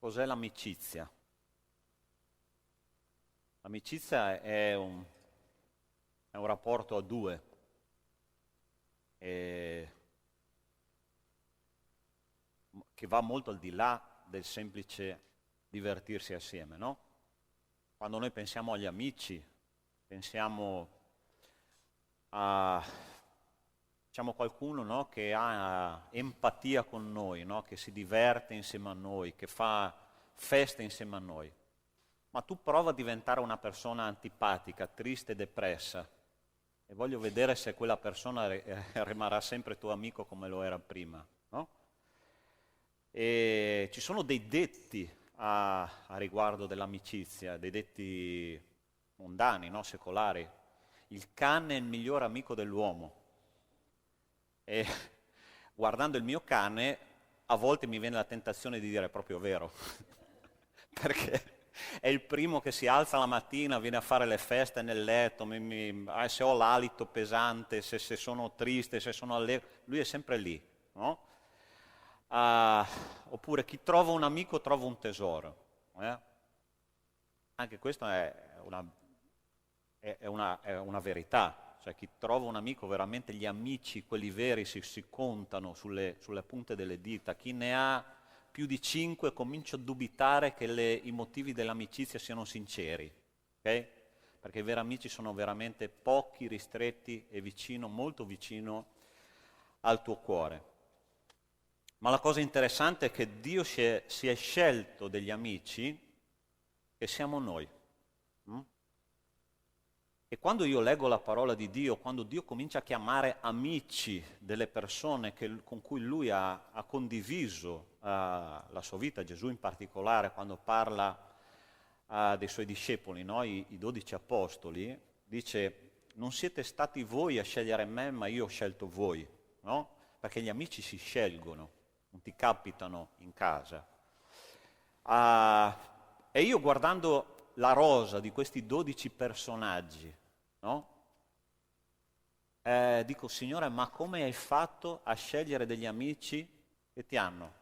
Cos'è l'amicizia? L'amicizia è un rapporto a due, e- che va molto al di là del semplice divertirsi assieme, no? Quando noi pensiamo agli amici, pensiamo a diciamo qualcuno, no, che ha empatia con noi, no, che si diverte insieme a noi, che fa feste insieme a noi. Ma tu prova a diventare una persona antipatica, triste e depressa e voglio vedere se quella persona rimarrà sempre tuo amico come lo era prima, no? E ci sono dei detti a riguardo dell'amicizia, dei detti mondani, no, secolari. Il cane è il miglior amico dell'uomo. E guardando il mio cane, a volte mi viene la tentazione di dire è proprio vero, perché è il primo che si alza la mattina, viene a fare le feste nel letto, se ho l'alito pesante, se sono triste, se sono allegro, lui è sempre lì, no? Oppure chi trova un amico trova un tesoro. eh? Anche questo è una verità, cioè chi trova un amico, veramente gli amici, quelli veri, si contano sulle punte delle dita. Chi ne ha più di 5 comincia a dubitare che i motivi dell'amicizia siano sinceri, ok? Perché i veri amici sono veramente pochi, ristretti e molto vicino al tuo cuore. Ma la cosa interessante è che Dio si è scelto degli amici che siamo noi. mm? E quando io leggo la parola di Dio, quando Dio comincia a chiamare amici delle persone con cui Lui ha condiviso la sua vita, Gesù in particolare, quando parla dei Suoi discepoli, no? I 12 apostoli, dice, non siete stati voi a scegliere me, ma io ho scelto voi, no? Perché gli amici si scelgono, non ti capitano in casa. E io guardando la rosa di questi 12 personaggi, no? Dico, Signore, ma come hai fatto a scegliere degli amici che ti hanno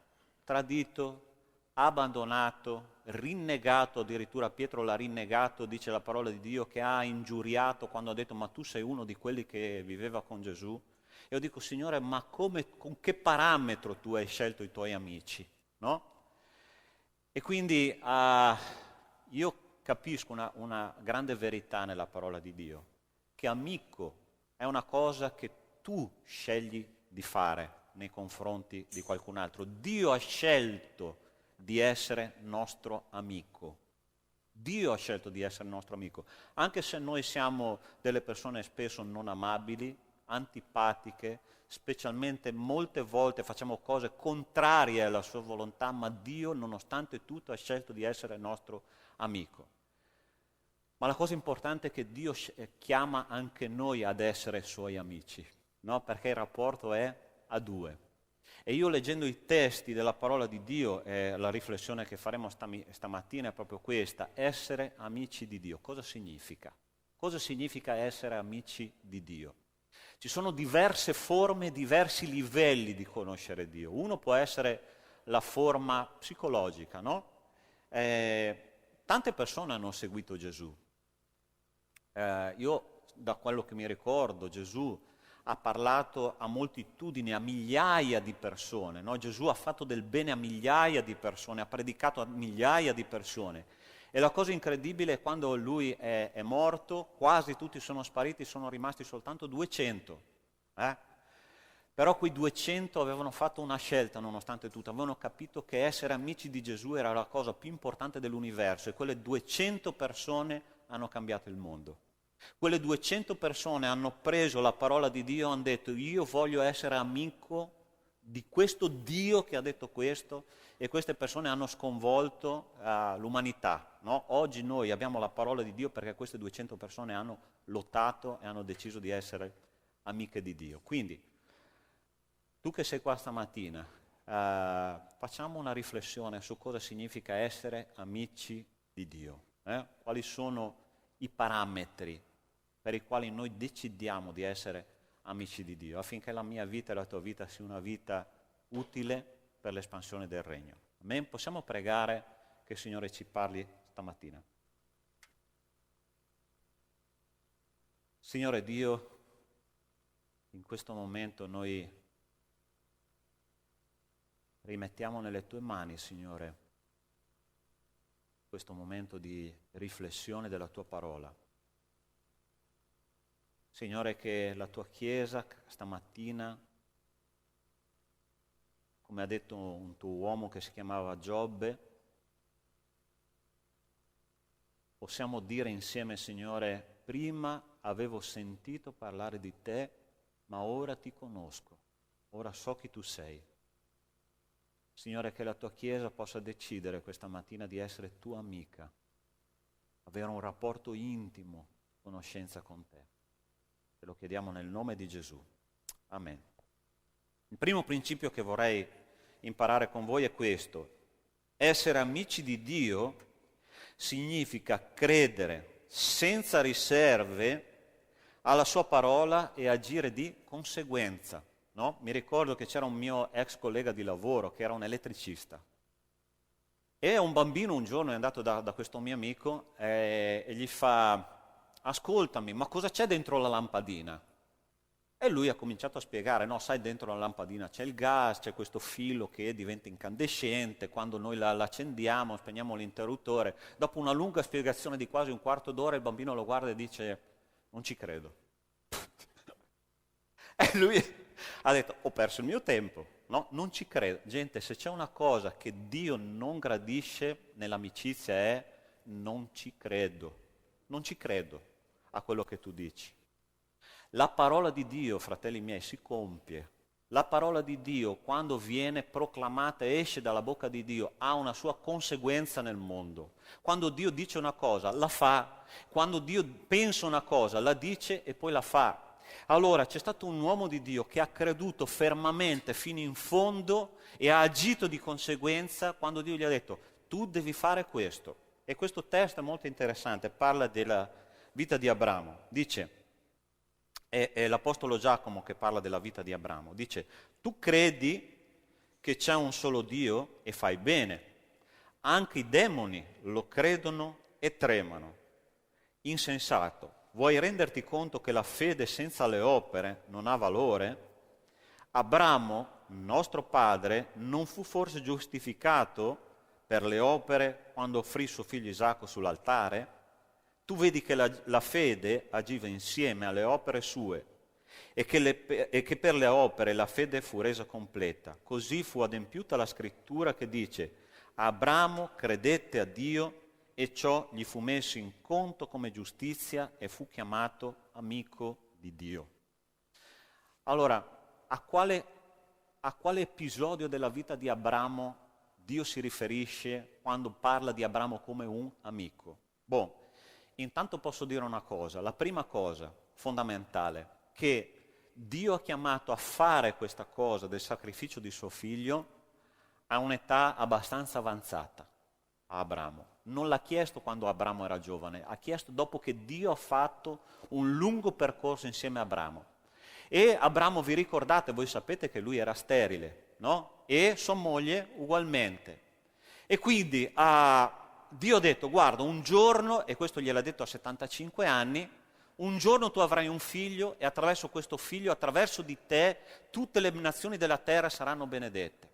tradito, abbandonato, rinnegato, addirittura Pietro l'ha rinnegato, dice la parola di Dio, che ha ingiuriato quando ha detto, ma tu sei uno di quelli che viveva con Gesù? E io dico, Signore, ma con che parametro tu hai scelto i tuoi amici, no? E quindi io capisco una grande verità nella parola di Dio, che amico è una cosa che tu scegli di fare nei confronti di qualcun altro. Dio ha scelto di essere nostro amico. Dio ha scelto di essere nostro amico, anche se noi siamo delle persone spesso non amabili, antipatiche, specialmente molte volte facciamo cose contrarie alla sua volontà, ma Dio, nonostante tutto, ha scelto di essere nostro amico. Ma la cosa importante è che Dio chiama anche noi ad essere suoi amici, no? Perché il rapporto è a due. E io leggendo i testi della parola di Dio, la riflessione che faremo stamattina è proprio questa, essere amici di Dio. Cosa significa? Cosa significa essere amici di Dio? Ci sono diverse forme, diversi livelli di conoscere Dio. Uno può essere la forma psicologica, no? Tante persone hanno seguito Gesù. Io, da quello che mi ricordo, Gesù ha parlato a moltitudini, a migliaia di persone, no? Gesù ha fatto del bene a migliaia di persone, ha predicato a migliaia di persone. E la cosa incredibile è quando lui è morto, quasi tutti sono spariti, sono rimasti soltanto 200. Però quei 200 avevano fatto una scelta nonostante tutto, avevano capito che essere amici di Gesù era la cosa più importante dell'universo e quelle 200 persone hanno cambiato il mondo. Quelle 200 persone hanno preso la parola di Dio e hanno detto io voglio essere amico di questo Dio che ha detto questo e queste persone hanno sconvolto l'umanità. No? Oggi noi abbiamo la parola di Dio perché queste 200 persone hanno lottato e hanno deciso di essere amiche di Dio. Quindi, tu che sei qua stamattina, facciamo una riflessione su cosa significa essere amici di Dio. Quali sono i parametri per i quali noi decidiamo di essere amici di Dio, affinché la mia vita e la tua vita sia una vita utile per l'espansione del regno. Amen? Possiamo pregare che il Signore ci parli stamattina. Signore Dio, in questo momento noi rimettiamo nelle tue mani, Signore, questo momento di riflessione della tua parola. Signore, che la tua Chiesa stamattina, come ha detto un tuo uomo che si chiamava Giobbe, possiamo dire insieme, Signore, prima avevo sentito parlare di te, ma ora ti conosco, ora so chi tu sei. Signore, che la tua Chiesa possa decidere questa mattina di essere tua amica, avere un rapporto intimo, conoscenza con te. Te lo chiediamo nel nome di Gesù. Amen. Il primo principio che vorrei imparare con voi è questo. Essere amici di Dio significa credere senza riserve alla sua parola e agire di conseguenza. No? Mi ricordo che c'era un mio ex collega di lavoro che era un elettricista. E un bambino un giorno è andato da questo mio amico e gli fa: ascoltami, ma cosa c'è dentro la lampadina? E lui ha cominciato a spiegare: no, sai, dentro la lampadina c'è il gas, c'è questo filo che diventa incandescente, quando noi l'accendiamo, spegniamo l'interruttore. Dopo una lunga spiegazione di quasi un quarto d'ora, il bambino lo guarda e dice: non ci credo. E lui ha detto: ho perso il mio tempo. No, non ci credo. Gente, se c'è una cosa che Dio non gradisce nell'amicizia è non ci credo. Non ci credo a quello che tu dici. La parola di Dio, fratelli miei, si compie. La parola di Dio, quando viene proclamata e esce dalla bocca di Dio, ha una sua conseguenza nel mondo. Quando Dio dice una cosa, la fa. Quando Dio pensa una cosa, la dice e poi la fa. Allora c'è stato un uomo di Dio che ha creduto fermamente fino in fondo e ha agito di conseguenza quando Dio gli ha detto: tu devi fare questo. E questo testo è molto interessante, parla della vita di Abramo. Dice, è l'Apostolo Giacomo che parla della vita di Abramo, dice: tu credi che c'è un solo Dio e fai bene, anche i demoni lo credono e tremano. Insensato, vuoi renderti conto che la fede senza le opere non ha valore? Abramo, nostro padre, non fu forse giustificato per le opere quando offrì suo figlio Isacco sull'altare? Tu vedi che la fede agiva insieme alle opere sue e che per le opere la fede fu resa completa. Così fu adempiuta la scrittura che dice: Abramo credette a Dio e ciò gli fu messo in conto come giustizia e fu chiamato amico di Dio. Allora, a quale episodio della vita di Abramo Dio si riferisce quando parla di Abramo come un amico? Intanto posso dire una cosa, la prima cosa fondamentale, che Dio ha chiamato a fare questa cosa del sacrificio di suo figlio a un'età abbastanza avanzata a Abramo. Non l'ha chiesto quando Abramo era giovane, ha chiesto dopo che Dio ha fatto un lungo percorso insieme a Abramo. E Abramo, vi ricordate, voi sapete che lui era sterile, no? E sua moglie ugualmente. E quindi Dio ha detto: guarda, un giorno, e questo gliel'ha detto a 75 anni, un giorno tu avrai un figlio e attraverso questo figlio, attraverso di te, tutte le nazioni della terra saranno benedette.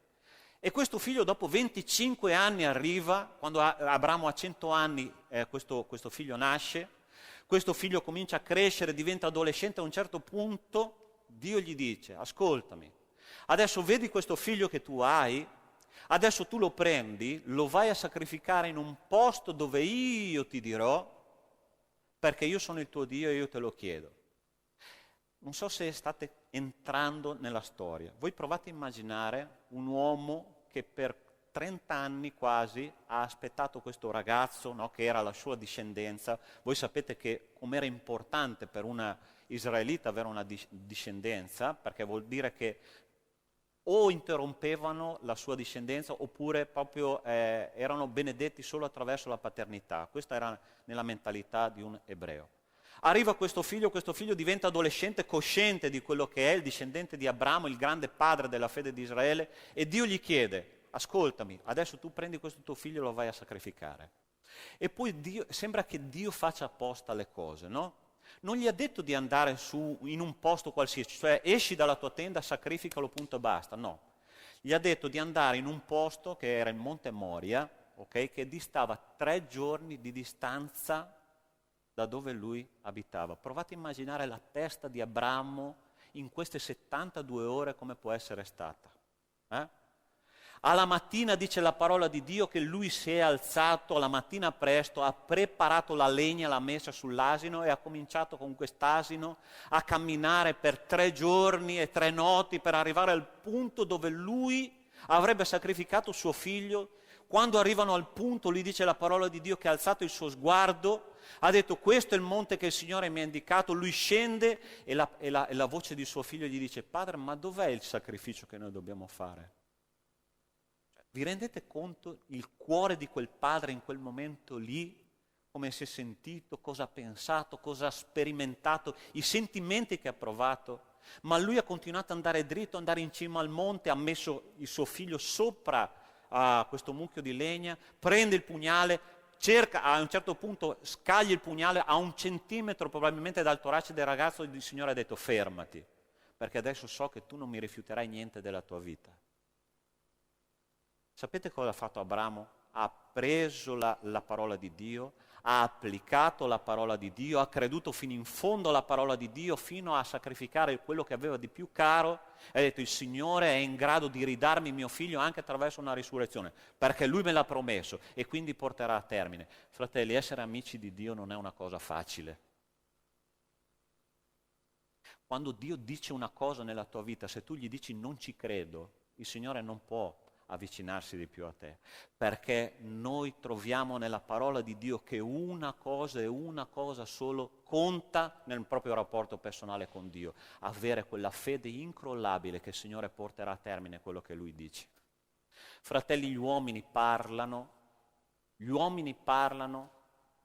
E questo figlio dopo 25 anni arriva, quando Abramo ha 100 anni, questo figlio nasce, questo figlio comincia a crescere, diventa adolescente, a un certo punto Dio gli dice: ascoltami, adesso vedi questo figlio che tu hai? Adesso tu lo prendi, lo vai a sacrificare in un posto dove io ti dirò, perché io sono il tuo Dio e io te lo chiedo. Non so se state entrando nella storia. Voi provate a immaginare un uomo che per 30 anni quasi ha aspettato questo ragazzo, no, che era la sua discendenza. Voi sapete che com'era importante per una israelita avere una discendenza, perché vuol dire che o interrompevano la sua discendenza oppure proprio erano benedetti solo attraverso la paternità. Questa era nella mentalità di un ebreo. Arriva questo figlio diventa adolescente, cosciente di quello che è il discendente di Abramo, il grande padre della fede di Israele, e Dio gli chiede: ascoltami, adesso tu prendi questo tuo figlio e lo vai a sacrificare. E poi sembra che Dio faccia apposta le cose, no? Non gli ha detto di andare in un posto qualsiasi, cioè esci dalla tua tenda, sacrificalo, punto e basta, no. Gli ha detto di andare in un posto che era il Monte Moria, okay, che distava 3 giorni di distanza da dove lui abitava. Provate a immaginare la testa di Abramo in queste 72 ore come può essere stata. Alla mattina dice la parola di Dio che lui si è alzato la mattina presto, ha preparato la legna, l'ha messa sull'asino e ha cominciato con quest'asino a camminare per 3 giorni e 3 notti per arrivare al punto dove lui avrebbe sacrificato suo figlio. Quando arrivano al punto, lui dice la parola di Dio che ha alzato il suo sguardo, ha detto questo è il monte che il Signore mi ha indicato, lui scende e la voce di suo figlio gli dice padre, ma dov'è il sacrificio che noi dobbiamo fare? Vi rendete conto il cuore di quel padre in quel momento lì, come si è sentito, cosa ha pensato, cosa ha sperimentato, i sentimenti che ha provato? Ma lui ha continuato ad andare dritto, andare in cima al monte, ha messo il suo figlio sopra a questo mucchio di legna, prende il pugnale, cerca, a un certo punto scaglia il pugnale a 1 centimetro probabilmente dal torace del ragazzo, e il Signore ha detto fermati, perché adesso so che tu non mi rifiuterai niente della tua vita. Sapete cosa ha fatto Abramo? Ha preso la parola di Dio, ha applicato la parola di Dio, ha creduto fino in fondo alla parola di Dio, fino a sacrificare quello che aveva di più caro, e ha detto il Signore è in grado di ridarmi mio figlio anche attraverso una risurrezione, perché Lui me l'ha promesso e quindi porterà a termine. Fratelli, essere amici di Dio non è una cosa facile. Quando Dio dice una cosa nella tua vita, se tu gli dici non ci credo, il Signore non può avvicinarsi di più a te, perché noi troviamo nella parola di Dio che una cosa e una cosa solo conta nel proprio rapporto personale con Dio, avere quella fede incrollabile che il Signore porterà a termine quello che Lui dice. Fratelli, gli uomini parlano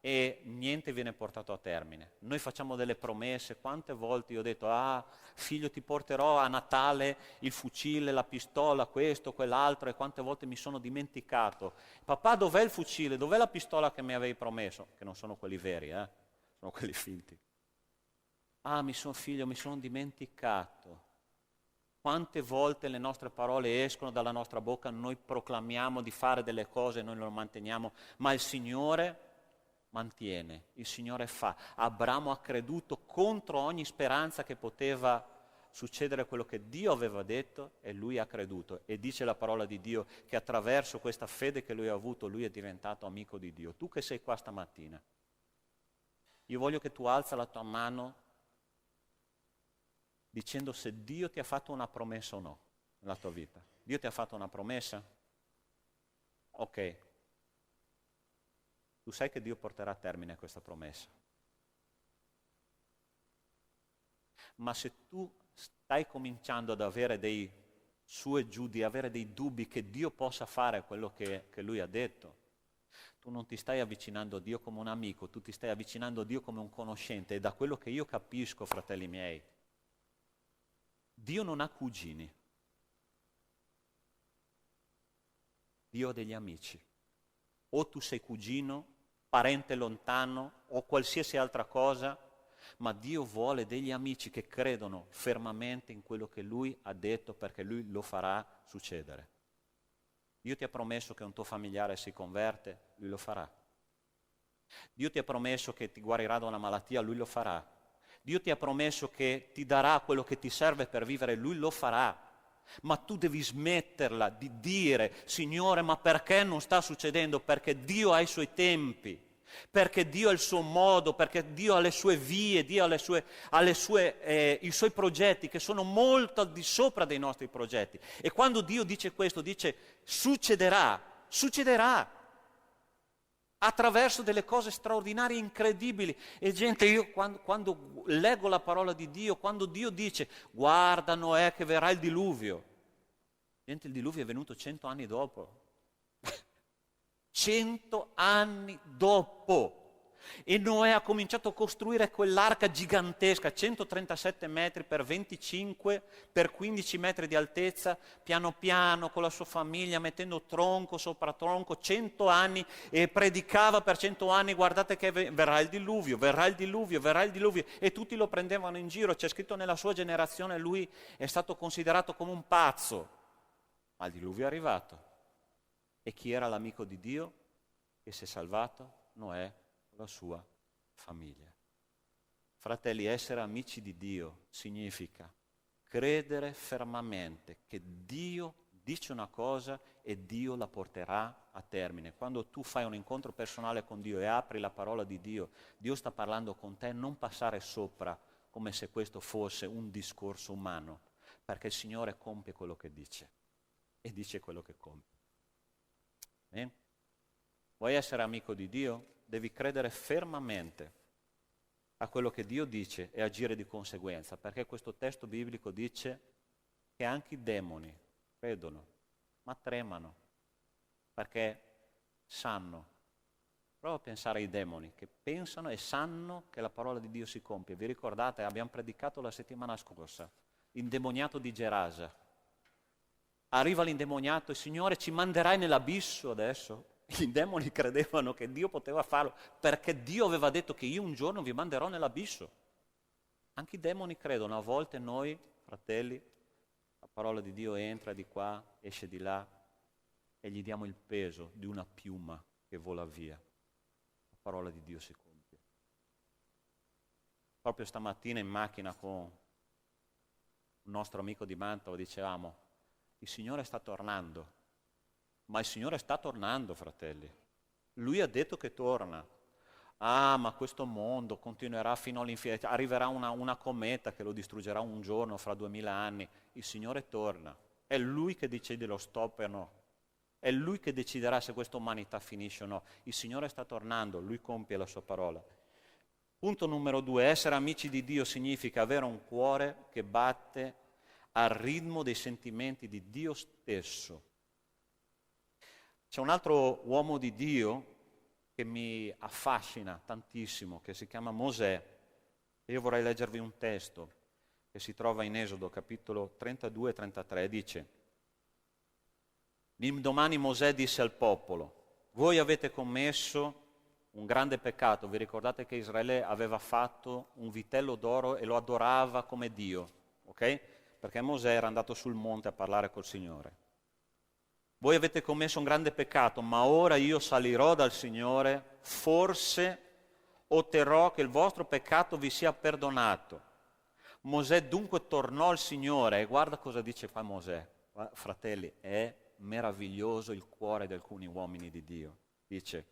e niente viene portato a termine. Noi facciamo delle promesse, quante volte io ho detto, figlio ti porterò a Natale il fucile, la pistola, questo, quell'altro, e quante volte mi sono dimenticato. Papà, dov'è il fucile? Dov'è la pistola che mi avevi promesso? Che non sono quelli veri, sono quelli finti. Figlio, mi sono dimenticato. Quante volte le nostre parole escono dalla nostra bocca, noi proclamiamo di fare delle cose e noi lo manteniamo, ma il Signore mantiene, il Signore fa. Abramo ha creduto contro ogni speranza che poteva succedere quello che Dio aveva detto, e lui ha creduto. E dice la parola di Dio che attraverso questa fede che lui ha avuto, lui è diventato amico di Dio. Tu che sei qua stamattina, io voglio che tu alza la tua mano dicendo se Dio ti ha fatto una promessa o no nella tua vita. Dio ti ha fatto una promessa? Ok. Tu sai che Dio porterà a termine questa promessa. Ma se tu stai cominciando ad avere dei su e giù, di avere dei dubbi che Dio possa fare quello che Lui ha detto, tu non ti stai avvicinando a Dio come un amico, tu ti stai avvicinando a Dio come un conoscente. E da quello che io capisco, fratelli miei, Dio non ha cugini. Dio ha degli amici. O tu sei cugino, parente lontano o qualsiasi altra cosa, ma Dio vuole degli amici che credono fermamente in quello che Lui ha detto, perché Lui lo farà succedere. Dio ti ha promesso che un tuo familiare si converte, Lui lo farà. Dio ti ha promesso che ti guarirà da una malattia, Lui lo farà. Dio ti ha promesso che ti darà quello che ti serve per vivere, Lui lo farà. Ma tu devi smetterla di dire, Signore, ma perché non sta succedendo? Perché Dio ha i Suoi tempi, perché Dio ha il suo modo, perché Dio ha le sue vie, Dio ha i Suoi progetti che sono molto al di sopra dei nostri progetti. E quando Dio dice questo, dice succederà attraverso delle cose straordinarie, incredibili. E gente, io quando leggo la parola di Dio, quando Dio dice guarda Noè che verrà il diluvio, gente, il diluvio è venuto 100 anni dopo. 100 anni dopo. E Noè ha cominciato a costruire quell'arca gigantesca, 137 metri per 25, per 15 metri di altezza, piano piano, con la sua famiglia, mettendo tronco sopra tronco, 100 anni, e predicava per 100 anni, guardate che verrà il diluvio, verrà il diluvio, verrà il diluvio, e tutti lo prendevano in giro. C'è scritto nella sua generazione, lui è stato considerato come un pazzo, ma il diluvio è arrivato. E chi era l'amico di Dio che si è salvato? Noè, la sua famiglia. Fratelli, essere amici di Dio significa credere fermamente che Dio dice una cosa e Dio la porterà a termine. Quando tu fai un incontro personale con Dio e apri la parola di Dio, Dio sta parlando con te, non passare sopra come se questo fosse un discorso umano, perché il Signore compie quello che dice e dice quello che compie. Bene? Vuoi essere amico di Dio? Devi credere fermamente a quello che Dio dice e agire di conseguenza, perché questo testo biblico dice che anche i demoni credono, ma tremano, perché sanno. Prova a pensare ai demoni che pensano e sanno che la parola di Dio si compie. Vi ricordate, abbiamo predicato la settimana scorsa, l'indemoniato di Gerasa. Arriva l'indemoniato e Signore, ci manderai nell'abisso adesso? I demoni credevano che Dio poteva farlo perché Dio aveva detto che io un giorno vi manderò nell'abisso. Anche i demoni credono. A volte noi, fratelli, la parola di Dio entra di qua, esce di là e gli diamo il peso di una piuma che vola via. La parola di Dio si compie. Proprio stamattina in macchina con un nostro amico di Mantova dicevamo: il Signore sta tornando. Ma il Signore sta tornando, fratelli. Lui ha detto che torna. Ah, ma questo mondo continuerà fino all'infinito. Arriverà una cometa che lo distruggerà un giorno, fra 2000 anni. Il Signore torna. È Lui che decide lo stop o no. È Lui che deciderà se questa umanità finisce o no. Il Signore sta tornando, Lui compie la sua parola. Punto numero 2. Essere amici di Dio significa avere un cuore che batte al ritmo dei sentimenti di Dio stesso. C'è un altro uomo di Dio che mi affascina tantissimo, che si chiama Mosè. E io vorrei leggervi un testo che si trova in Esodo, capitolo 32 e 33. Dice: l'indomani Mosè disse al popolo: voi avete commesso un grande peccato. Vi ricordate che Israele aveva fatto un vitello d'oro e lo adorava come Dio, ok? Perché Mosè era andato sul monte a parlare col Signore. Voi avete commesso un grande peccato, ma ora io salirò dal Signore, forse otterrò che il vostro peccato vi sia perdonato. Mosè dunque tornò al Signore, e guarda cosa dice qua Mosè. Fratelli, è meraviglioso il cuore di alcuni uomini di Dio. Dice: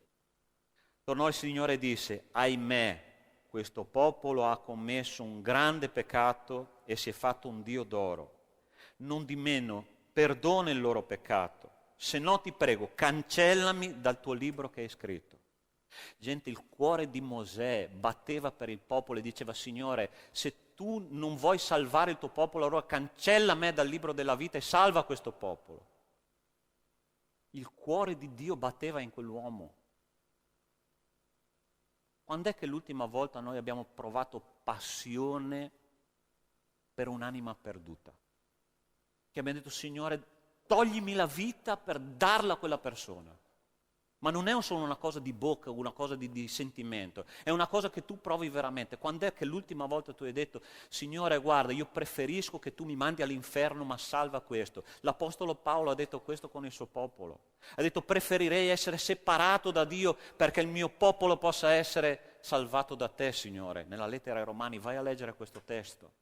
tornò il Signore e disse: ahimè, questo popolo ha commesso un grande peccato e si è fatto un Dio d'oro. Non di meno, perdona il loro peccato, se no ti prego, cancellami dal tuo libro che hai scritto. Gente, il cuore di Mosè batteva per il popolo e diceva: Signore, se tu non vuoi salvare il tuo popolo, allora cancella me dal libro della vita e salva questo popolo. Il cuore di Dio batteva in quell'uomo. Quando è che l'ultima volta noi abbiamo provato passione per un'anima perduta? Che abbiamo detto: Signore, toglimi la vita per darla a quella persona. Ma non è solo una cosa di bocca, una cosa di sentimento, è una cosa che tu provi veramente. Quando è che l'ultima volta tu hai detto: Signore, guarda, io preferisco che tu mi mandi all'inferno, ma salva questo. L'Apostolo Paolo ha detto questo con il suo popolo. Ha detto: preferirei essere separato da Dio perché il mio popolo possa essere salvato da te, Signore. Nella lettera ai Romani, vai a leggere questo testo.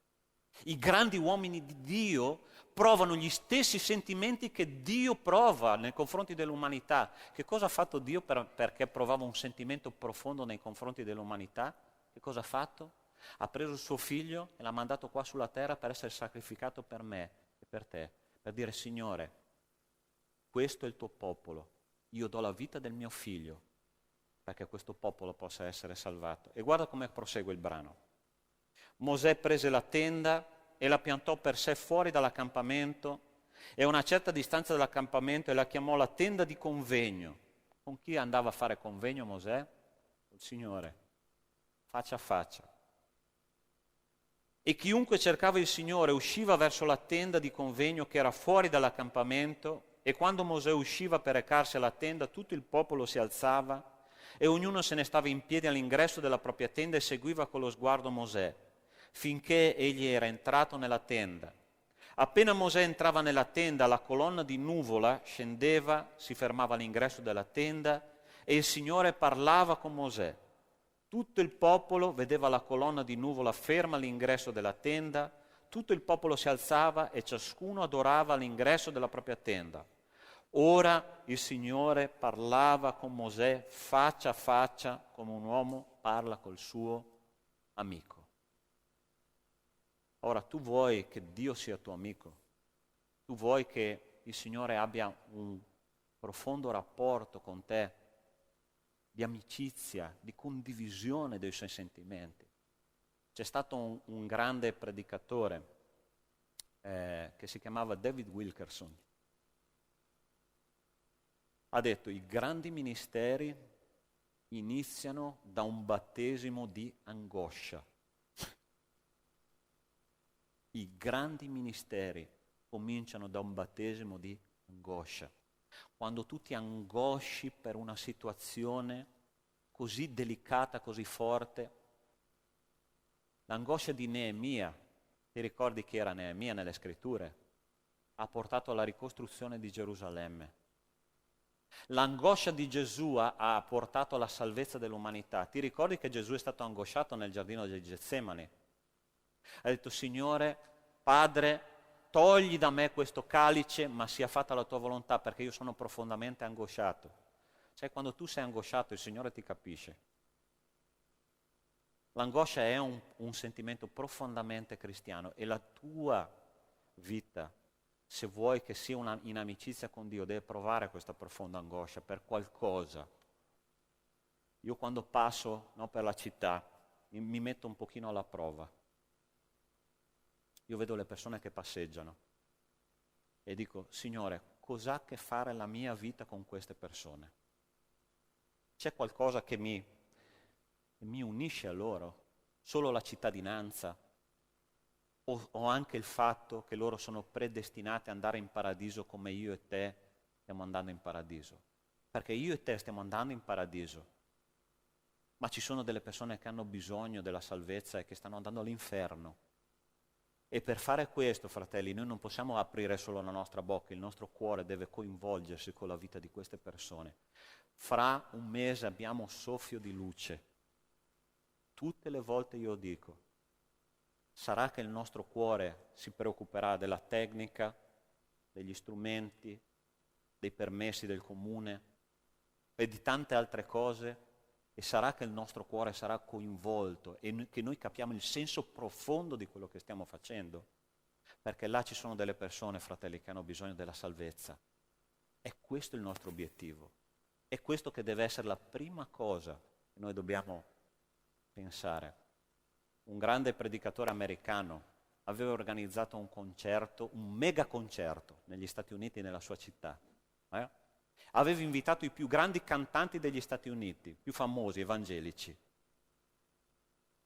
I grandi uomini di Dio provano gli stessi sentimenti che Dio prova nei confronti dell'umanità. Che cosa ha fatto Dio perché provava un sentimento profondo nei confronti dell'umanità? Che cosa ha fatto? Ha preso il suo figlio e l'ha mandato qua sulla terra per essere sacrificato per me e per te, per dire: Signore, questo è il tuo popolo, io do la vita del mio figlio perché questo popolo possa essere salvato. E guarda come prosegue il brano. Mosè prese la tenda e la piantò per sé fuori dall'accampamento e a una certa distanza dall'accampamento, e la chiamò la tenda di convegno. Con chi andava a fare convegno Mosè? Col Signore. faccia a faccia. E chiunque cercava il Signore usciva verso la tenda di convegno che era fuori dall'accampamento, e quando Mosè usciva per recarsi alla tenda, tutto il popolo si alzava e ognuno se ne stava in piedi all'ingresso della propria tenda e seguiva con lo sguardo Mosè, finché egli era entrato nella tenda. Appena Mosè entrava nella tenda, la colonna di nuvola scendeva, si fermava all'ingresso della tenda e il Signore parlava con Mosè. Tutto il popolo vedeva la colonna di nuvola ferma all'ingresso della tenda, tutto il popolo si alzava e ciascuno adorava all'ingresso della propria tenda. Ora il Signore parlava con Mosè faccia a faccia, come un uomo parla col suo amico. Ora tu vuoi che Dio sia tuo amico? Tu vuoi che il Signore abbia un profondo rapporto con te, di amicizia, di condivisione dei suoi sentimenti? C'è stato un grande predicatore che si chiamava David Wilkerson. Ha detto: i grandi ministeri iniziano da un battesimo di angoscia. I grandi ministeri cominciano da un battesimo di angoscia. Quando tu ti angosci per una situazione così delicata, così forte, l'angoscia di Neemia, ti ricordi chi era Neemia nelle scritture? Ha portato alla ricostruzione di Gerusalemme. L'angoscia di Gesù ha portato alla salvezza dell'umanità. Ti ricordi che Gesù è stato angosciato nel giardino di Getsemani? Ha detto: Signore, Padre, togli da me questo calice, ma sia fatta la tua volontà, perché io sono profondamente angosciato. Sai, quando tu sei angosciato, il Signore ti capisce. L'angoscia è un sentimento profondamente cristiano, e la tua vita, se vuoi che sia in amicizia con Dio, deve provare questa profonda angoscia per qualcosa. Io quando passo per la città mi metto un pochino alla prova. Io vedo le persone che passeggiano e dico: Signore, cos'ha a che fare la mia vita con queste persone? C'è qualcosa che mi unisce a loro? Solo la cittadinanza? O anche il fatto che loro sono predestinati ad andare in paradiso come io e te stiamo andando in paradiso? Perché io e te stiamo andando in paradiso, ma ci sono delle persone che hanno bisogno della salvezza e che stanno andando all'inferno. E per fare questo, fratelli, noi non possiamo aprire solo la nostra bocca, il nostro cuore deve coinvolgersi con la vita di queste persone. Fra un mese abbiamo soffio di luce. Tutte le volte io dico: sarà che il nostro cuore si preoccuperà della tecnica, degli strumenti, dei permessi del comune e di tante altre cose, e sarà che il nostro cuore sarà coinvolto e che noi capiamo il senso profondo di quello che stiamo facendo, perché là ci sono delle persone, fratelli, che hanno bisogno della salvezza. È questo il nostro obiettivo, è questo che deve essere la prima cosa che noi dobbiamo pensare. Un grande predicatore americano aveva organizzato un concerto, un mega concerto negli Stati Uniti, nella sua città. Aveva invitato i più grandi cantanti degli Stati Uniti, più famosi, evangelici.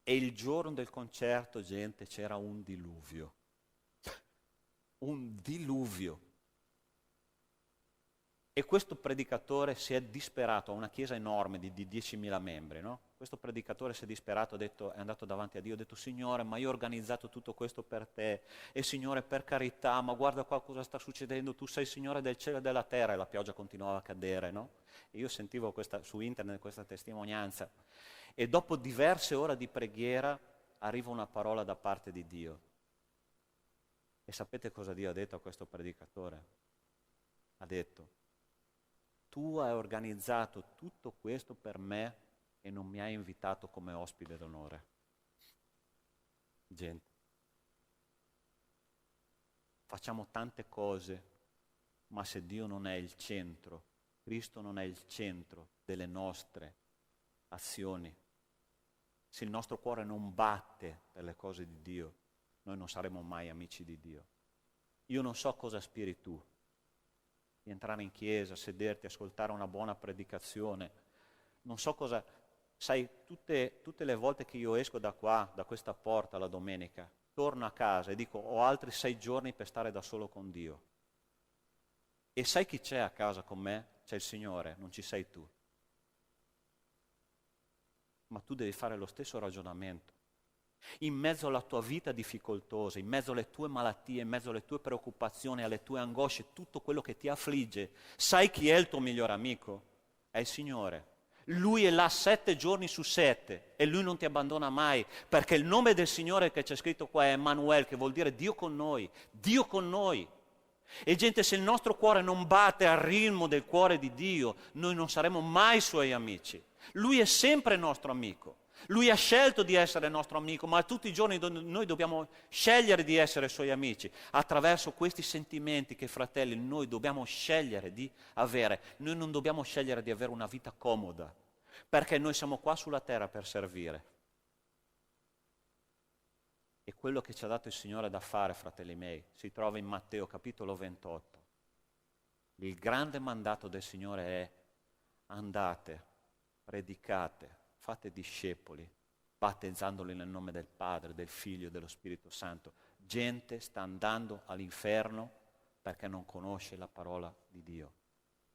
E il giorno del concerto, gente, c'era un diluvio. Un diluvio. E questo predicatore si è disperato, a una chiesa enorme di 10.000 membri, no? Questo predicatore si è disperato, è andato davanti a Dio, ha detto: Signore, ma io ho organizzato tutto questo per te, e Signore, per carità, ma guarda qua cosa sta succedendo, tu sei Signore del cielo e della terra, e la pioggia continuava a cadere, no? E io sentivo su internet questa testimonianza, e dopo diverse ore di preghiera arriva una parola da parte di Dio. E sapete cosa Dio ha detto a questo predicatore? Ha detto: tu hai organizzato tutto questo per me e non mi hai invitato come ospite d'onore. Gente, facciamo tante cose, ma se Dio non è il centro, Cristo non è il centro delle nostre azioni, se il nostro cuore non batte per le cose di Dio, noi non saremo mai amici di Dio. Io non so cosa aspiri tu, di entrare in chiesa, sederti, ascoltare una buona predicazione, non so cosa sai, tutte le volte che io esco da qua, da questa porta la domenica, torno a casa e dico ho altri 6 giorni per stare da solo con Dio. E sai chi c'è a casa con me? C'è il Signore, non ci sei tu. Ma tu devi fare lo stesso ragionamento. In mezzo alla tua vita difficoltosa, in mezzo alle tue malattie, in mezzo alle tue preoccupazioni, alle tue angosce, tutto quello che ti affligge, sai chi è il tuo migliore amico? È il Signore. Lui è là 7 giorni su 7 e Lui non ti abbandona mai, perché il nome del Signore che c'è scritto qua è Emanuele, che vuol dire Dio con noi, Dio con noi. E gente, se il nostro cuore non batte al ritmo del cuore di Dio, noi non saremo mai Suoi amici. Lui è sempre nostro amico. Lui ha scelto di essere nostro amico, ma tutti i giorni noi dobbiamo scegliere di essere Suoi amici, attraverso questi sentimenti che, fratelli, noi dobbiamo scegliere di avere. Noi non dobbiamo scegliere di avere una vita comoda, perché noi siamo qua sulla terra per servire. E quello che ci ha dato il Signore da fare, fratelli miei, si trova in Matteo capitolo 28. Il grande mandato del Signore è: andate, predicate, fate discepoli, battezzandoli nel nome del Padre, del Figlio e dello Spirito Santo. Gente sta andando all'inferno perché non conosce la parola di Dio.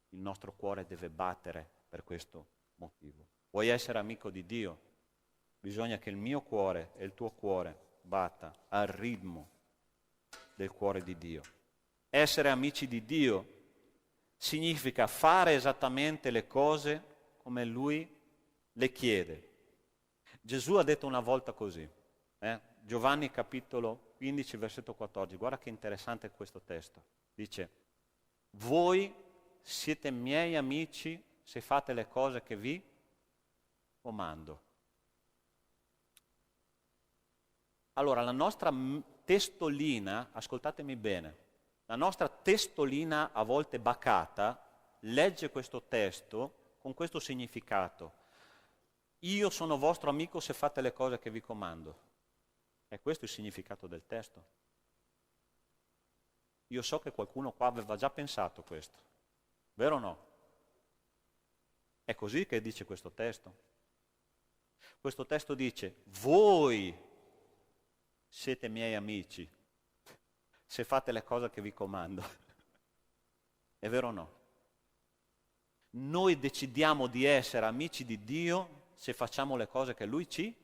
Il nostro cuore deve battere per questo motivo. Vuoi essere amico di Dio? Bisogna che il mio cuore e il tuo cuore batta al ritmo del cuore di Dio. Essere amici di Dio significa fare esattamente le cose come Lui le chiede. Gesù ha detto una volta così, Giovanni capitolo 15 versetto 14, guarda che interessante questo testo, dice: voi siete miei amici se fate le cose che vi comando. Allora, la nostra testolina, ascoltatemi bene, la nostra testolina a volte bacata legge questo testo con questo significato: io sono vostro amico se fate le cose che vi comando. È questo il significato del testo. Io so che qualcuno qua aveva già pensato questo, vero o no? È così che dice questo testo. Questo testo dice: voi siete miei amici se fate le cose che vi comando. È vero o no? Noi decidiamo di essere amici di Dio se facciamo le cose che Lui ci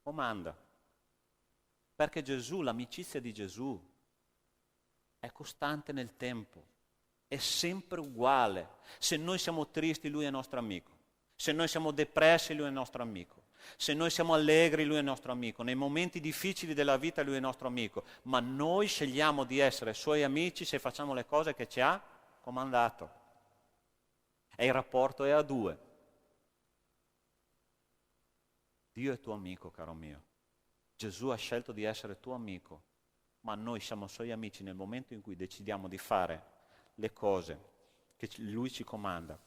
comanda. Perché Gesù, l'amicizia di Gesù è costante nel tempo, è sempre uguale. Se noi siamo tristi, Lui è nostro amico. Se noi siamo depressi, Lui è nostro amico. Se noi siamo allegri, Lui è nostro amico. Nei momenti difficili della vita, Lui è nostro amico. Ma noi scegliamo di essere Suoi amici se facciamo le cose che ci ha comandato. E il rapporto è a due. Dio è tuo amico, caro mio. Gesù ha scelto di essere tuo amico, ma noi siamo Suoi amici nel momento in cui decidiamo di fare le cose che Lui ci comanda.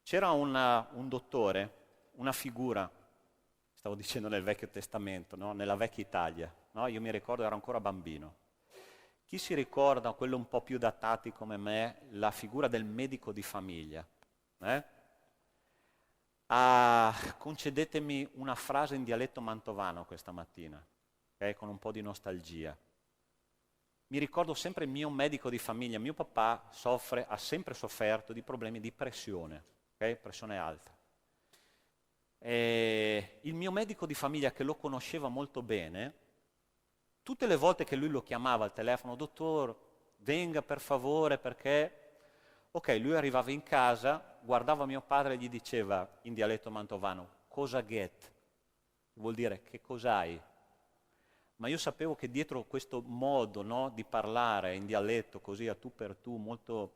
C'era un dottore, una figura, stavo dicendo nel Vecchio Testamento, no? Nella vecchia Italia, no? Io mi ricordo, ero ancora bambino. Chi si ricorda, quello un po' più datati come me, la figura del medico di famiglia? Concedetemi una frase in dialetto mantovano questa mattina, okay? Con un po' di nostalgia. Mi ricordo sempre il mio medico di famiglia. Mio papà ha sempre sofferto di problemi di pressione, okay? Pressione alta. E il mio medico di famiglia, che lo conosceva molto bene, tutte le volte che lui lo chiamava al telefono: dottor, venga per favore, perché... Ok, lui arrivava in casa, guardava mio padre e gli diceva in dialetto mantovano: cosa get? Vuol dire che cos'hai? Ma io sapevo che dietro questo modo, no, di parlare in dialetto così a tu per tu, molto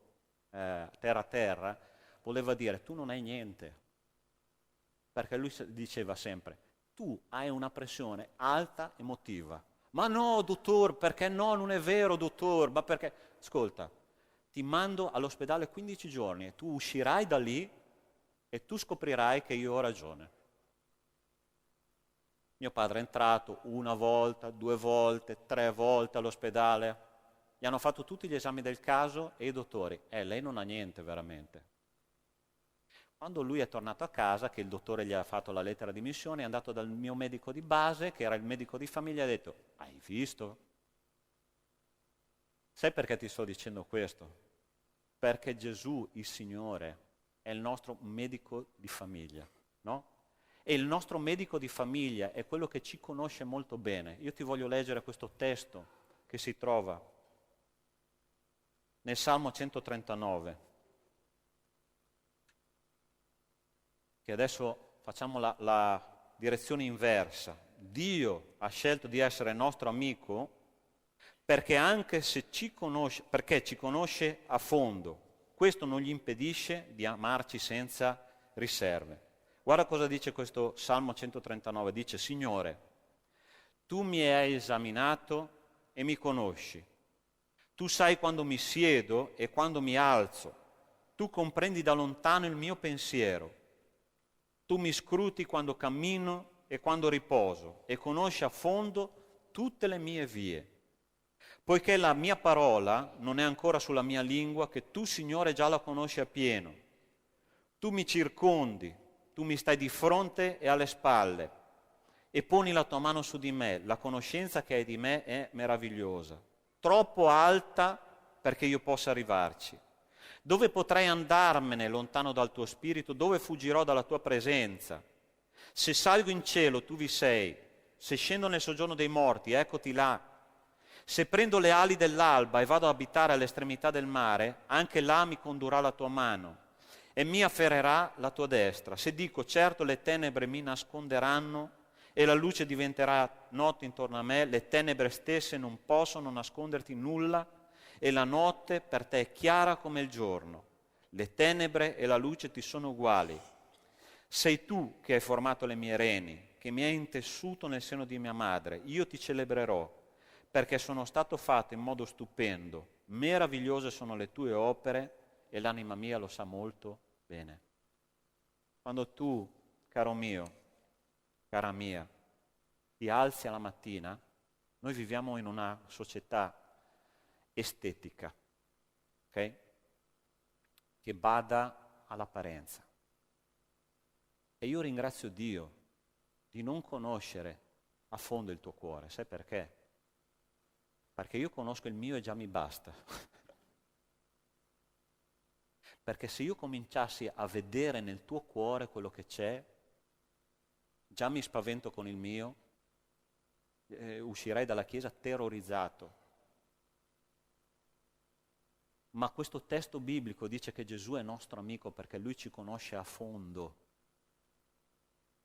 terra a terra, voleva dire: tu non hai niente. Perché lui diceva sempre: tu hai una pressione alta emotiva. Ma no, dottor, perché no? Non è vero, dottor, ma perché... Ascolta, ti mando all'ospedale 15 giorni e tu uscirai da lì e tu scoprirai che io ho ragione. Mio padre è entrato 1 volta, 2 volte, 3 volte all'ospedale, gli hanno fatto tutti gli esami del caso e i dottori: lei non ha niente veramente. Quando lui è tornato a casa, che il dottore gli ha fatto la lettera di dimissioni, è andato dal mio medico di base, che era il medico di famiglia, e ha detto: hai visto? Sai perché ti sto dicendo questo? Perché Gesù, il Signore, è il nostro medico di famiglia, no? E il nostro medico di famiglia è quello che ci conosce molto bene. Io ti voglio leggere questo testo che si trova nel Salmo 139. Che adesso facciamo la direzione inversa. Dio ha scelto di essere nostro amico perché anche se ci conosce, perché ci conosce a fondo, questo non gli impedisce di amarci senza riserve. Guarda cosa dice questo Salmo 139, dice: Signore, tu mi hai esaminato e mi conosci. Tu sai quando mi siedo e quando mi alzo. Tu comprendi da lontano il mio pensiero. Tu mi scruti quando cammino e quando riposo e conosci a fondo tutte le mie vie. Poiché la mia parola non è ancora sulla mia lingua, che tu, Signore, già la conosci appieno. Tu mi circondi, tu mi stai di fronte e alle spalle e poni la tua mano su di me. La conoscenza che hai di me è meravigliosa, troppo alta perché io possa arrivarci. Dove potrei andarmene lontano dal tuo spirito? Dove fuggirò dalla tua presenza? Se salgo in cielo, tu vi sei. Se scendo nel soggiorno dei morti, eccoti là. Se prendo le ali dell'alba e vado ad abitare all'estremità del mare, anche là mi condurrà la tua mano e mi afferrerà la tua destra. Se dico: certo, le tenebre mi nasconderanno e la luce diventerà notte intorno a me, le tenebre stesse non possono nasconderti nulla, e la notte per te è chiara come il giorno. Le tenebre e la luce ti sono uguali. Sei tu che hai formato le mie reni, che mi hai intessuto nel seno di mia madre. Io ti celebrerò, perché sono stato fatto in modo stupendo. Meravigliose sono le tue opere e l'anima mia lo sa molto bene. Quando tu, caro mio, cara mia, ti alzi alla mattina, noi viviamo in una società estetica, ok? Che bada all'apparenza. E io ringrazio Dio di non conoscere a fondo il tuo cuore. Sai perché? Perché io conosco il mio e già mi basta. Perché se io cominciassi a vedere nel tuo cuore quello che c'è, già mi spavento con il mio, uscirei dalla chiesa terrorizzato. Ma questo testo biblico dice che Gesù è nostro amico perché Lui ci conosce a fondo.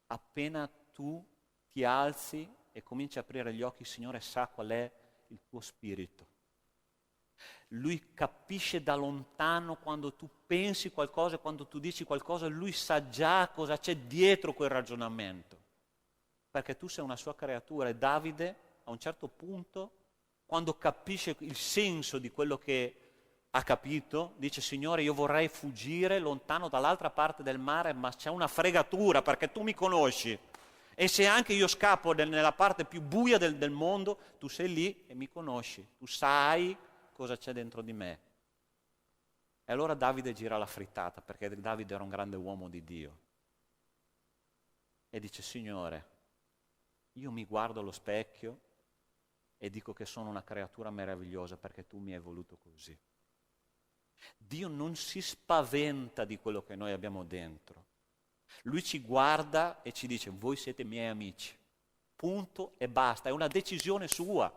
Appena tu ti alzi e cominci a aprire gli occhi, il Signore sa qual è il tuo spirito. Lui capisce da lontano quando tu pensi qualcosa, quando tu dici qualcosa, Lui sa già cosa c'è dietro quel ragionamento. Perché tu sei una sua creatura e Davide, a un certo punto, quando capisce il senso di quello che ha capito, dice: Signore, io vorrei fuggire lontano dall'altra parte del mare, ma c'è una fregatura perché tu mi conosci. E se anche io scappo nella parte più buia del mondo, tu sei lì e mi conosci. Tu sai cosa c'è dentro di me. E allora Davide gira la frittata, perché Davide era un grande uomo di Dio. E dice: Signore, io mi guardo allo specchio e dico che sono una creatura meravigliosa perché tu mi hai voluto così. Dio non si spaventa di quello che noi abbiamo dentro. Lui ci guarda e ci dice: voi siete miei amici. Punto e basta. È una decisione sua.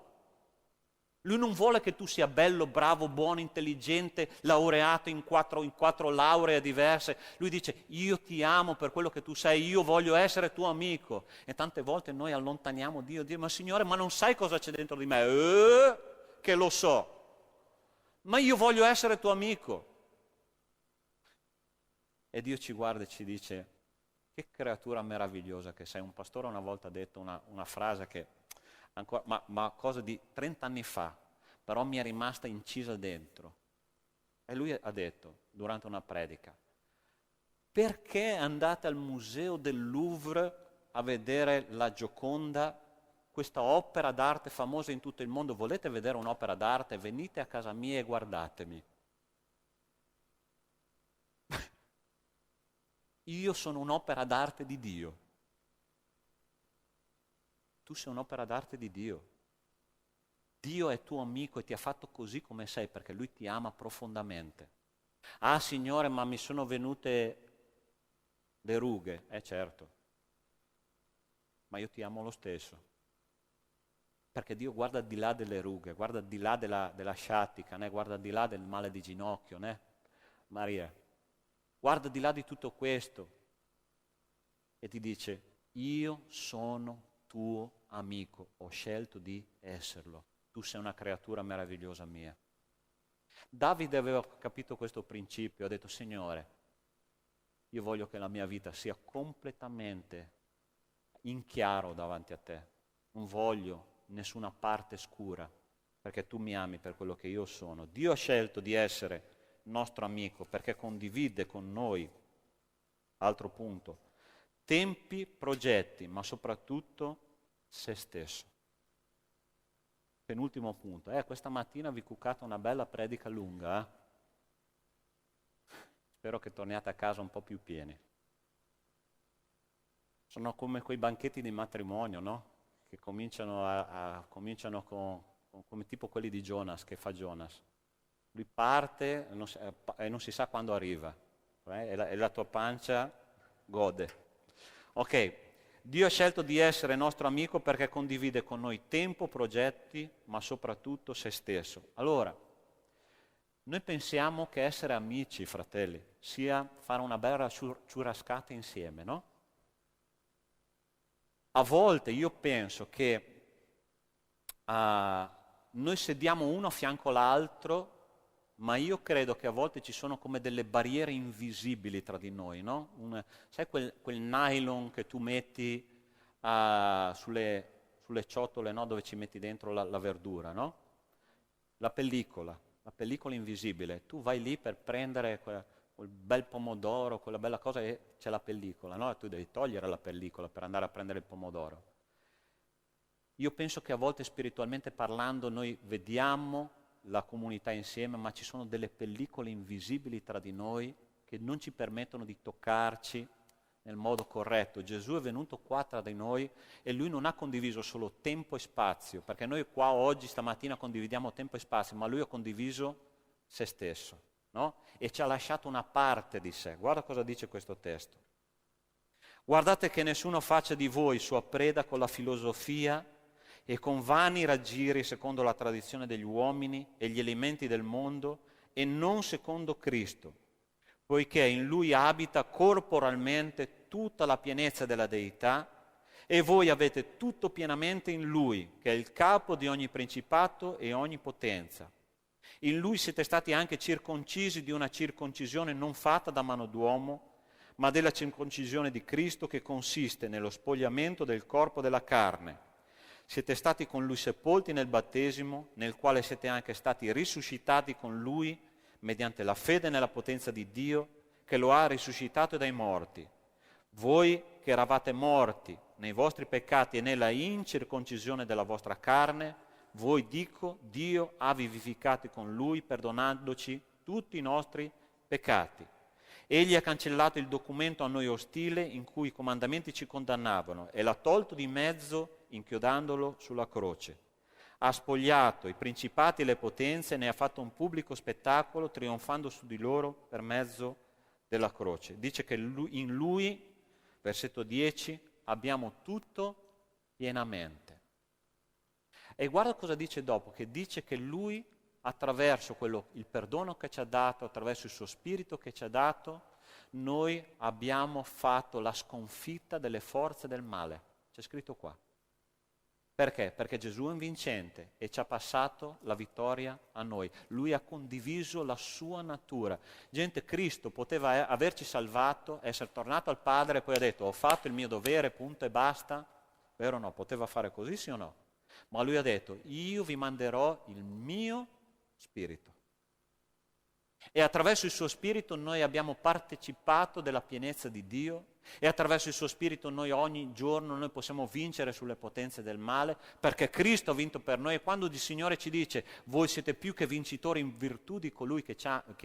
Lui non vuole che tu sia bello, bravo, buono, intelligente, laureato in quattro lauree diverse. Lui dice: io ti amo per quello che tu sei, io voglio essere tuo amico. E tante volte noi allontaniamo Dio, ma Signore, ma non sai cosa c'è dentro di me? Che lo so. Ma io voglio essere tuo amico. E Dio ci guarda e ci dice: che creatura meravigliosa che sei. Un pastore una volta ha detto una frase che, ancora, ma cosa di 30 anni fa, però mi è rimasta incisa dentro. E lui ha detto, durante una predica: perché andate al museo del Louvre a vedere la Gioconda, questa opera d'arte famosa in tutto il mondo? Volete vedere un'opera d'arte? Venite a casa mia e guardatemi. Io sono un'opera d'arte di Dio. Tu sei un'opera d'arte di Dio. Dio è tuo amico e ti ha fatto così come sei perché Lui ti ama profondamente. Ah Signore, ma mi sono venute le rughe. Certo, ma io ti amo lo stesso. Perché Dio guarda al di là delle rughe, guarda al di là della sciatica, né? Guarda al di là del male di ginocchio, né? Maria, guarda al di là di tutto questo e ti dice, io sono tuo amico, ho scelto di esserlo, tu sei una creatura meravigliosa mia. Davide aveva capito questo principio, ha detto, Signore, io voglio che la mia vita sia completamente in chiaro davanti a te, non voglio nessuna parte scura, perché tu mi ami per quello che io sono. Dio ha scelto di essere nostro amico perché condivide con noi, altro punto, tempi, progetti, ma soprattutto se stesso. Penultimo punto, questa mattina vi cuccate una bella predica lunga, Spero che torniate a casa un po' più pieni. Sono come quei banchetti di matrimonio, no? Che cominciano come tipo quelli di Jonas, che fa Jonas. Lui parte e non si sa quando arriva, e la tua pancia gode. Ok, Dio ha scelto di essere nostro amico perché condivide con noi tempo, progetti, ma soprattutto se stesso. Allora, noi pensiamo che essere amici, fratelli, sia fare una bella ciurascata insieme, no? A volte io penso che noi sediamo uno a fianco all'altro, ma io credo che a volte ci sono come delle barriere invisibili tra di noi, no? Sai quel nylon che tu metti sulle ciotole, no? Dove ci metti dentro la verdura, no? La pellicola invisibile. Tu vai lì per prendere quel bel pomodoro, quella bella cosa e c'è la pellicola, no? E tu devi togliere la pellicola per andare a prendere il pomodoro. Io penso che a volte spiritualmente parlando noi vediamo la comunità insieme, ma ci sono delle pellicole invisibili tra di noi che non ci permettono di toccarci nel modo corretto. Gesù è venuto qua tra di noi e Lui non ha condiviso solo tempo e spazio, perché noi qua oggi, stamattina, condividiamo tempo e spazio, ma Lui ha condiviso se stesso, no? E ci ha lasciato una parte di sé. Guarda cosa dice questo testo. Guardate che nessuno faccia di voi sua preda con la filosofia e con vani raggiri secondo la tradizione degli uomini e gli elementi del mondo e non secondo Cristo, poiché in Lui abita corporalmente tutta la pienezza della Deità e voi avete tutto pienamente in Lui, che è il capo di ogni principato e ogni potenza. In Lui siete stati anche circoncisi di una circoncisione non fatta da mano d'uomo, ma della circoncisione di Cristo che consiste nello spogliamento del corpo della carne. Siete stati con Lui sepolti nel battesimo, nel quale siete anche stati risuscitati con Lui mediante la fede nella potenza di Dio che lo ha risuscitato dai morti. Voi che eravate morti nei vostri peccati e nella incirconcisione della vostra carne, voi dico, Dio ha vivificati con Lui perdonandoci tutti i nostri peccati. Egli ha cancellato il documento a noi ostile in cui i comandamenti ci condannavano e l'ha tolto di mezzo inchiodandolo sulla croce. Ha spogliato i principati e le potenze e ne ha fatto un pubblico spettacolo trionfando su di loro per mezzo della croce. Dice che in Lui, versetto 10, abbiamo tutto pienamente. E guarda cosa dice dopo, che dice che Lui attraverso il perdono che ci ha dato, attraverso il suo Spirito che ci ha dato, noi abbiamo fatto la sconfitta delle forze del male. C'è scritto qua. Perché? Perché Gesù è un vincente e ci ha passato la vittoria a noi. Lui ha condiviso la sua natura. Gente, Cristo poteva averci salvato, essere tornato al Padre e poi ha detto ho fatto il mio dovere, punto e basta. Vero o no? Poteva fare così, sì o no? Ma lui ha detto io vi manderò il mio Spirito. E attraverso il suo Spirito noi abbiamo partecipato della pienezza di Dio e attraverso il suo Spirito noi ogni giorno noi possiamo vincere sulle potenze del male perché Cristo ha vinto per noi e quando il Signore ci dice voi siete più che vincitori in virtù di colui che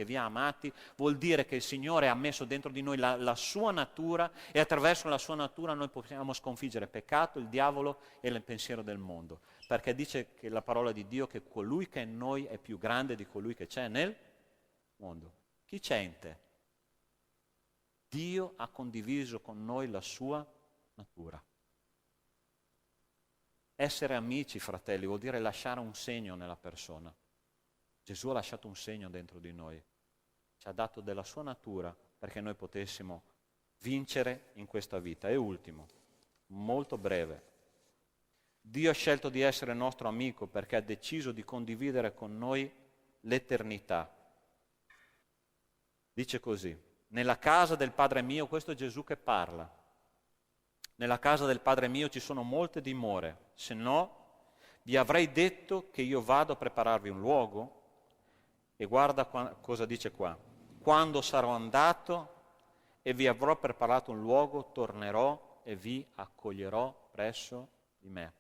vi ha amati, vuol dire che il Signore ha messo dentro di noi la sua natura e attraverso la sua natura noi possiamo sconfiggere il peccato, il diavolo e il pensiero del mondo. Perché dice che la parola di Dio che colui che è in noi è più grande di colui che c'è nel mondo. Chi c'è in te? Dio ha condiviso con noi la sua natura. Essere amici, fratelli, vuol dire lasciare un segno nella persona. Gesù ha lasciato un segno dentro di noi. Ci ha dato della sua natura perché noi potessimo vincere in questa vita. E ultimo, molto breve. Dio ha scelto di essere nostro amico perché ha deciso di condividere con noi l'eternità. Dice così, nella casa del Padre mio, questo è Gesù che parla, nella casa del Padre mio ci sono molte dimore, se no vi avrei detto che io vado a prepararvi un luogo e guarda cosa dice qua, quando sarò andato e vi avrò preparato un luogo, tornerò e vi accoglierò presso di me.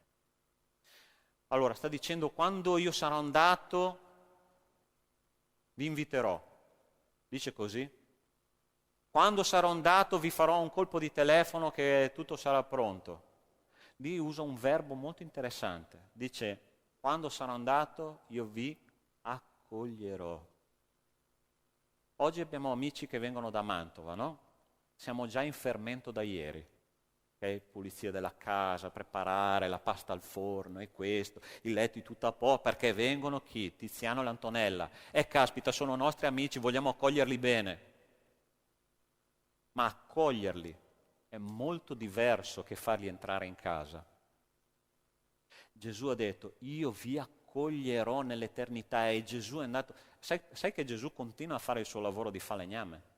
Allora, sta dicendo, quando io sarò andato, vi inviterò. Dice così. Quando sarò andato, vi farò un colpo di telefono che tutto sarà pronto. Lì usa un verbo molto interessante. Dice, quando sarò andato, io vi accoglierò. Oggi abbiamo amici che vengono da Mantova, no? Siamo già in fermento da ieri. Okay? Pulizia della casa, preparare la pasta al forno e questo, il letto di tutto a po', perché vengono chi? Tiziano e l'Antonella. Caspita, sono nostri amici, vogliamo accoglierli bene. Ma accoglierli è molto diverso che farli entrare in casa. Gesù ha detto, io vi accoglierò nell'eternità e Gesù è andato... Sai che Gesù continua a fare il suo lavoro di falegname?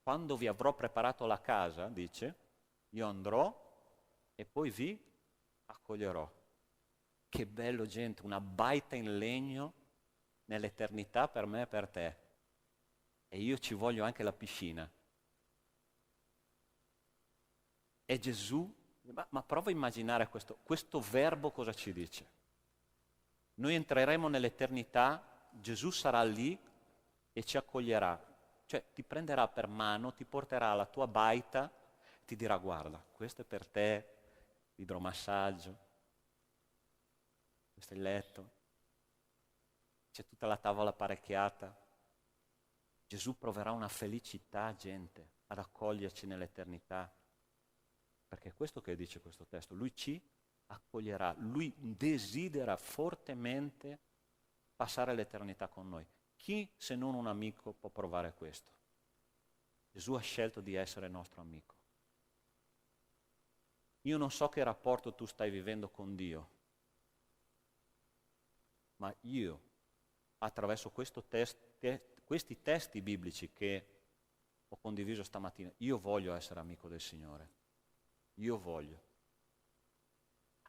Quando vi avrò preparato la casa, dice, io andrò e poi vi accoglierò. Che bello, gente, una baita in legno nell'eternità per me e per te. E io ci voglio anche la piscina. E Gesù, ma prova a immaginare questo verbo cosa ci dice. Noi entreremo nell'eternità, Gesù sarà lì e ci accoglierà. Cioè ti prenderà per mano, ti porterà alla tua baita, ti dirà guarda, questo è per te, l'idromassaggio, questo è il letto, c'è tutta la tavola apparecchiata. Gesù proverà una felicità, gente, ad accoglierci nell'eternità. Perché è questo che dice questo testo, lui ci accoglierà, lui desidera fortemente passare l'eternità con noi. Chi se non un amico può provare questo? Gesù ha scelto di essere nostro amico. Io non so che rapporto tu stai vivendo con Dio, ma io, attraverso questi testi biblici che ho condiviso stamattina, io voglio essere amico del Signore. Io voglio.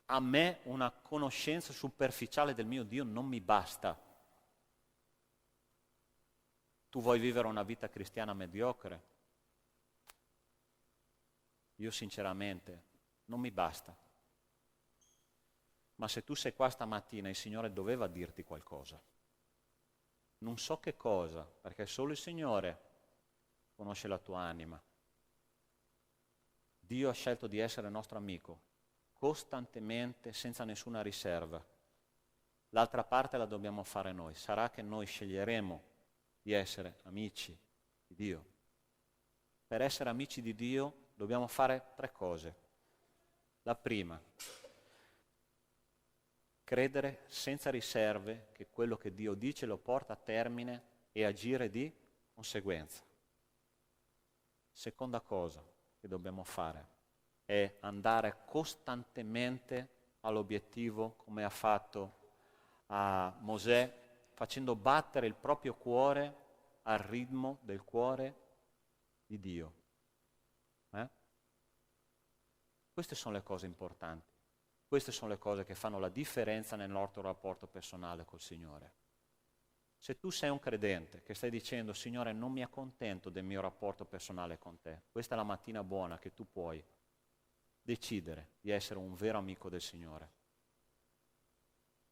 A me una conoscenza superficiale del mio Dio non mi basta. Tu vuoi vivere una vita cristiana mediocre? Io sinceramente non mi basta. Ma se tu sei qua stamattina, il Signore doveva dirti qualcosa. Non so che cosa, perché solo il Signore conosce la tua anima. Dio ha scelto di essere nostro amico, costantemente, senza nessuna riserva. L'altra parte la dobbiamo fare noi. Sarà che noi sceglieremo di essere amici di Dio. Per essere amici di Dio dobbiamo fare 3 cose. La prima, credere senza riserve che quello che Dio dice lo porta a termine e agire di conseguenza. Seconda cosa che dobbiamo fare è andare costantemente all'obiettivo come ha fatto a Mosè, facendo battere il proprio cuore al ritmo del cuore di Dio. Queste sono le cose importanti. Queste sono le cose che fanno la differenza nel nostro rapporto personale col Signore. Se tu sei un credente che stai dicendo, Signore, non mi accontento del mio rapporto personale con te, questa è la mattina buona che tu puoi decidere di essere un vero amico del Signore.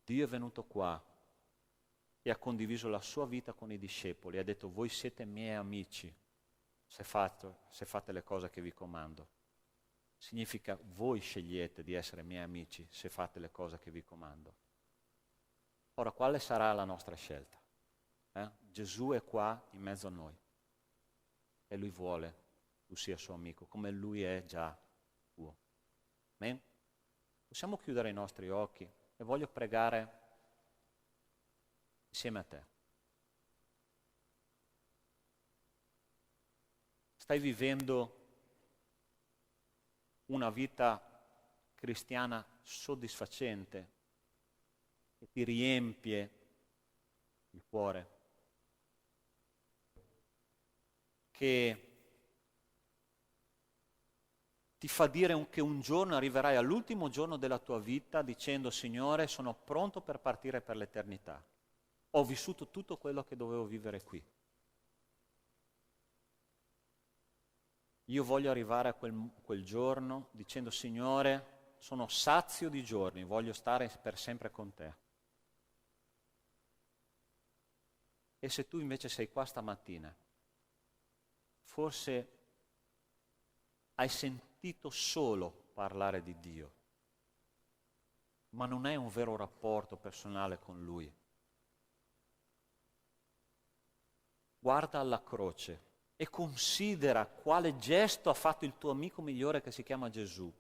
Dio è venuto qua e ha condiviso la sua vita con i discepoli, ha detto, voi siete miei amici se fate le cose che vi comando. Significa voi scegliete di essere miei amici se fate le cose che vi comando. Ora, quale sarà la nostra scelta? Gesù è qua in mezzo a noi e Lui vuole tu sia suo amico, come Lui è già tuo. Amen? Possiamo chiudere i nostri occhi e voglio pregare insieme a te. Stai vivendo una vita cristiana soddisfacente che ti riempie il cuore, che ti fa dire che un giorno arriverai all'ultimo giorno della tua vita dicendo, Signore, sono pronto per partire per l'eternità. Ho vissuto tutto quello che dovevo vivere qui. Io voglio arrivare a quel giorno dicendo, Signore, sono sazio di giorni, voglio stare per sempre con te. E se tu invece sei qua stamattina, forse hai sentito solo parlare di Dio, ma non hai un vero rapporto personale con Lui. Guarda alla croce e considera quale gesto ha fatto il tuo amico migliore che si chiama Gesù.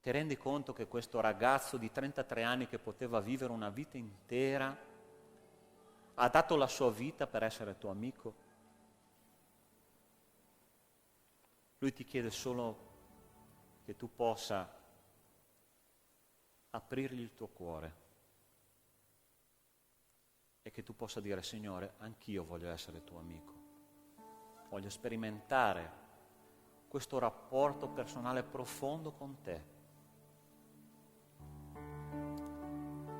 Ti rendi conto che questo ragazzo di 33 anni che poteva vivere una vita intera ha dato la sua vita per essere tuo amico? Lui ti chiede solo che tu possa aprirgli il tuo cuore e che tu possa dire, Signore, anch'io voglio essere tuo amico. Voglio sperimentare questo rapporto personale profondo con te.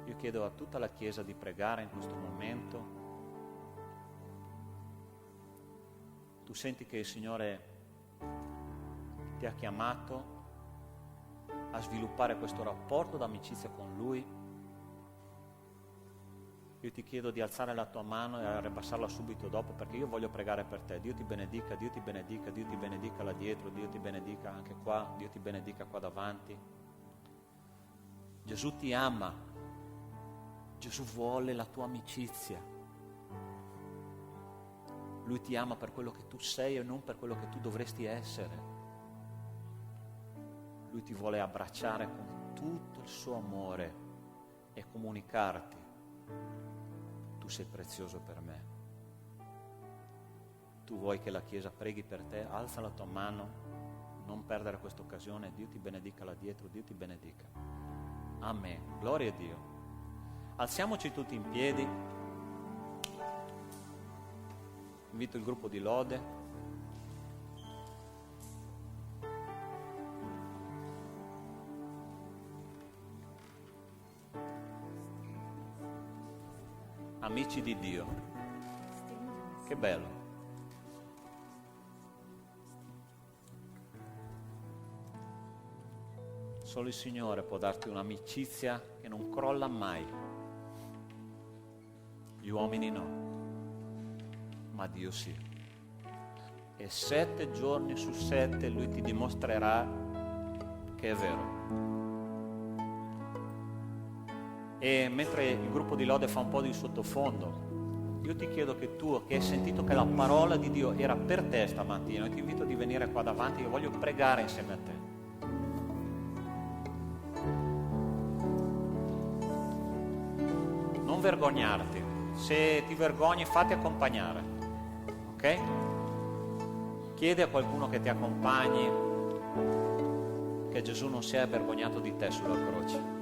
Io chiedo a tutta la Chiesa di pregare in questo momento. Tu senti che il Signore ti ha chiamato a sviluppare questo rapporto d'amicizia con Lui. Io ti chiedo di alzare la tua mano e a ripassarla subito dopo, perché io voglio pregare per te. Dio ti benedica, Dio ti benedica, Dio ti benedica là dietro, Dio ti benedica anche qua, Dio ti benedica qua davanti. Gesù ti ama, Gesù vuole la tua amicizia. Lui ti ama per quello che tu sei e non per quello che tu dovresti essere. Lui ti vuole abbracciare con tutto il suo amore e comunicarti. Tu sei prezioso per me. Tu vuoi che la Chiesa preghi per te? Alza la tua mano, non perdere questa occasione. Dio ti benedica là dietro, Dio ti benedica. Amen. Gloria a Dio. Alziamoci tutti in piedi. Invito il gruppo di lode. Amici di Dio. Che bello. Solo il Signore può darti un'amicizia che non crolla mai. Gli uomini no, ma Dio sì. E 7 giorni su 7 Lui ti dimostrerà che è vero. E mentre il gruppo di lode fa un po' di sottofondo, io ti chiedo che tu, che hai sentito che la parola di Dio era per te stamattina, io ti invito di venire qua davanti, io voglio pregare insieme a te. Non vergognarti, se ti vergogni fatti accompagnare, ok? Chiedi a qualcuno che ti accompagni, che Gesù non sia vergognato di te sulla croce.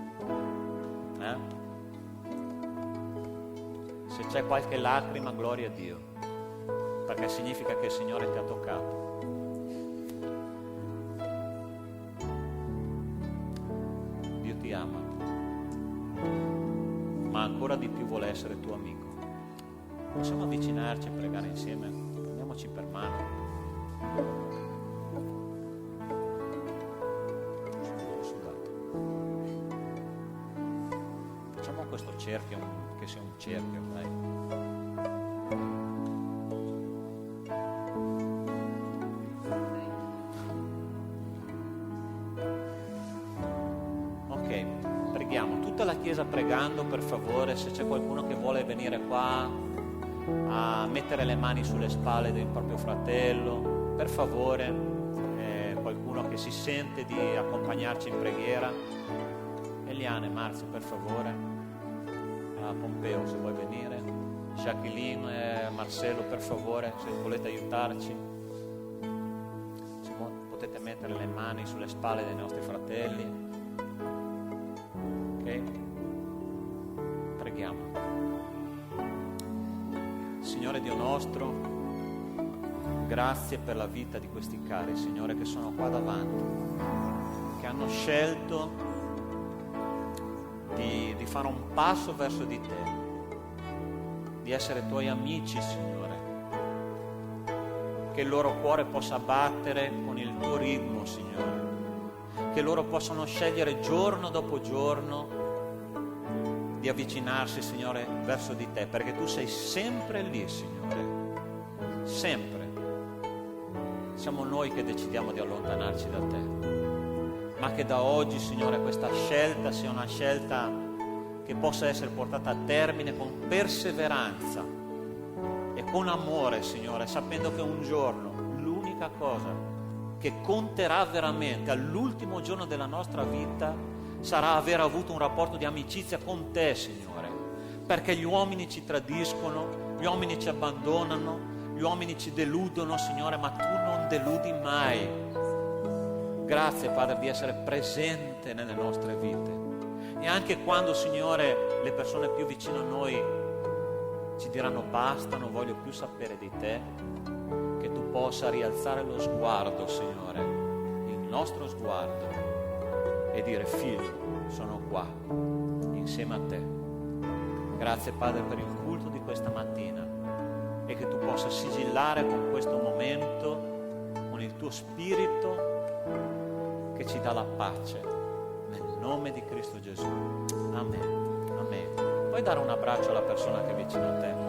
Se c'è qualche lacrima, gloria a Dio, perché significa che il Signore ti ha toccato. Dio ti ama. vuole essere tuo amico. Possiamo avvicinarci e pregare insieme? Prendiamoci per mano. Sono sudato. Facciamo questo cerchio, che sia un cerchio, dai. La Chiesa pregando, per favore, se c'è qualcuno che vuole venire qua a mettere le mani sulle spalle del proprio fratello, per favore, qualcuno che si sente di accompagnarci in preghiera. Eliane, Marzio, per favore, Pompeo, se vuoi venire, Jacqueline, Marcello, per favore, se volete aiutarci, se potete mettere le mani sulle spalle dei nostri fratelli. Preghiamo. Signore Dio nostro, grazie per la vita di questi cari, Signore, che sono qua davanti, che hanno scelto di fare un passo verso di te, di essere tuoi amici, Signore, che il loro cuore possa battere con il tuo ritmo, Signore, che loro possano scegliere giorno dopo giorno di avvicinarsi, Signore, verso di te, perché tu sei sempre lì, Signore, sempre. Siamo noi che decidiamo di allontanarci da te, ma che da oggi, Signore, questa scelta sia una scelta che possa essere portata a termine con perseveranza e con amore, Signore, sapendo che un giorno l'unica cosa che conterà veramente all'ultimo giorno della nostra vita sarà aver avuto un rapporto di amicizia con te, Signore, perché gli uomini ci tradiscono, gli uomini ci abbandonano, gli uomini ci deludono, Signore, ma tu non deludi mai. Grazie, Padre, di essere presente nelle nostre vite, e anche quando, Signore, le persone più vicine a noi ci diranno basta, non voglio più sapere di te, che tu possa rialzare lo sguardo, Signore, il nostro sguardo, e dire: figlio, sono qua insieme a te. Grazie, Padre, per il culto di questa mattina, e che tu possa sigillare con questo momento, con il tuo spirito che ci dà la pace, nel nome di Cristo Gesù. Amen. Amen. Puoi dare un abbraccio alla persona che è vicino a te?